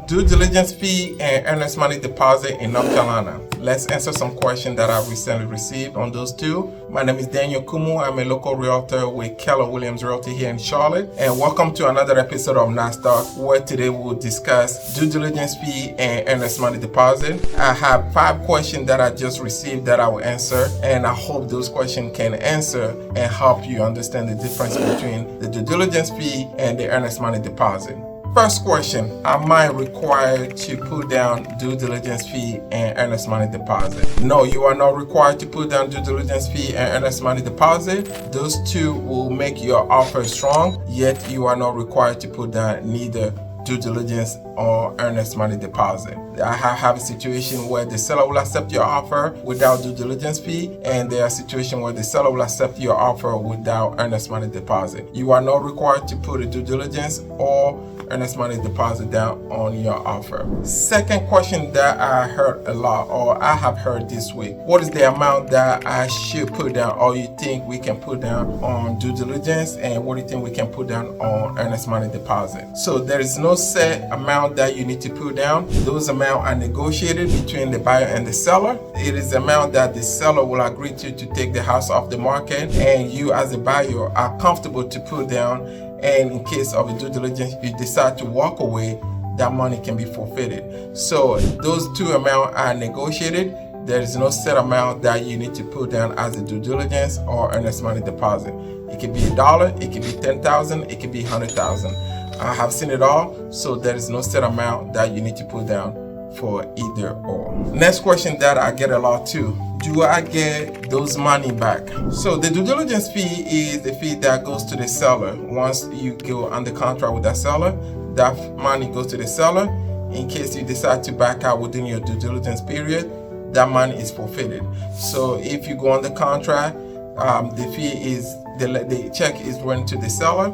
Due diligence fee and earnest money deposit in North Carolina. Let's answer some questions that I've recently received on those two. My name is Daniel Kumu. I'm a local realtor with Keller Williams Realty here in Charlotte. And welcome to another episode of NASDAQ, where today we'll discuss due diligence fee and earnest money deposit. I have 5 questions that I just received that I will answer, and I hope those questions can answer and help you understand the difference between the due diligence fee and the earnest money deposit. First question, am I required to put down due diligence fee and earnest money deposit? No, you are not required to put down due diligence fee and earnest money deposit. Those two will make your offer strong, yet you are not required to put down neither due diligence or earnest money deposit. I have a situation where the seller will accept your offer without due diligence fee, and there are situations where the seller will accept your offer without earnest money deposit. You are not required to put a due diligence or earnest money deposit down on your offer. Second question that I heard a lot, or I have heard this week: what is the amount that I should put down, or you think we can put down on due diligence, and what do you think we can put down on earnest money deposit? So there is no set amount that you need to put down. Those amounts are negotiated between the buyer and the seller. It is the amount that the seller will agree to take the house off the market, and you as a buyer are comfortable to put down. And in case of a due diligence, you decide to walk away, that money can be forfeited. So those two amounts are negotiated. There is no set amount that you need to put down as a due diligence or earnest money deposit. It could be $1, it could be $10,000, it could be $100,000. I have seen it all, so there is no set amount that you need to put down for either or. Next question that I get a lot too: do I get those money back? So the due diligence fee is the fee that goes to the seller. Once you go under contract with that seller, that money goes to the seller. In case you decide to back out within your due diligence period, that money is forfeited. So if you go under contract, the fee is the check is written to the seller.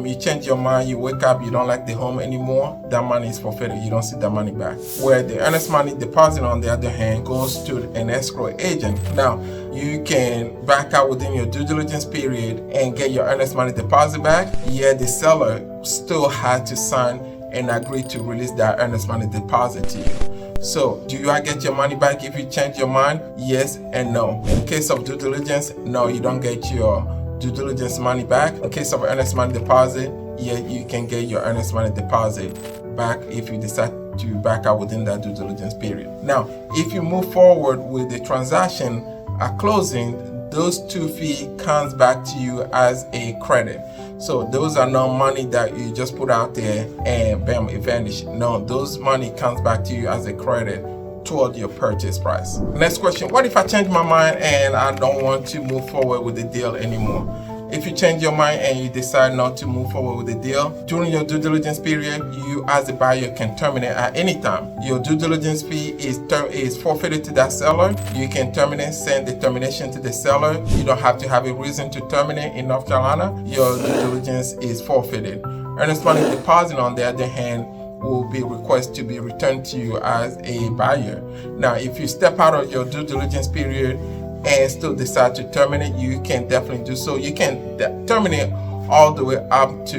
You change your mind, you wake up, you don't like the home anymore, that money is forfeited. You don't see that money back. Where the earnest money deposit, on the other hand, goes to an escrow agent. Now, you can back out within your due diligence period and get your earnest money deposit back, yet the seller still had to sign and agree to release that earnest money deposit to you. So, do you get your money back if you change your mind? Yes and no. In case of due diligence, no, you don't get your due diligence money back. In case of earnest money deposit, yeah, you can get your earnest money deposit back if you decide to back out within that due diligence period. Now, if you move forward with the transaction at closing, those two fees comes back to you as a credit. So those are not money that you just put out there and bam, it vanished. No, those money comes back to you as a credit toward your purchase price. Next question: what if I change my mind and I don't want to move forward with the deal anymore? If you change your mind and you decide not to move forward with the deal, during your due diligence period, you as a buyer can terminate at any time. Your due diligence fee is forfeited to that seller. You can terminate, send the termination to the seller. You don't have to have a reason to terminate in North Carolina. Your due diligence is forfeited. Earnest money deposit, on the other hand, will be requested to be returned to you as a buyer. Now, if you step out of your due diligence period and still decide to terminate, you can definitely do so. You can terminate all the way up to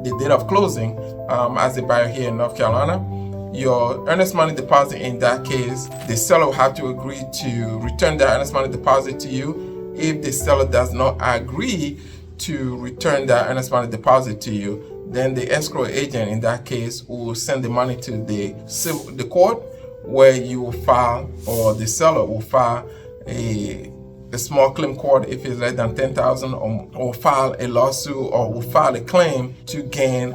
the date of closing as a buyer here in North Carolina. Your earnest money deposit, in that case, the seller will have to agree to return that earnest money deposit to you. If the seller does not agree to return that earnest money deposit to you, then the escrow agent, in that case, will send the money to the court, where you will file, or the seller will file a small claim court if it's less than $10,000, or file a lawsuit, or will file a claim to get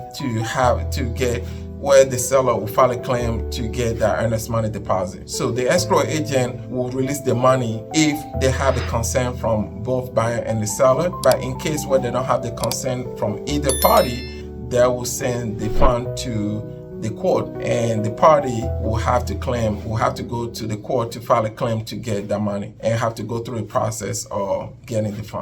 where the seller will file a claim to get that earnest money deposit. So the escrow agent will release the money if they have the consent from both buyer and the seller. But in case where they don't have the consent from either party, they will send the fund to the court, and the party will have to go to the court to file a claim to get that money, and have to go through a process of getting the fund.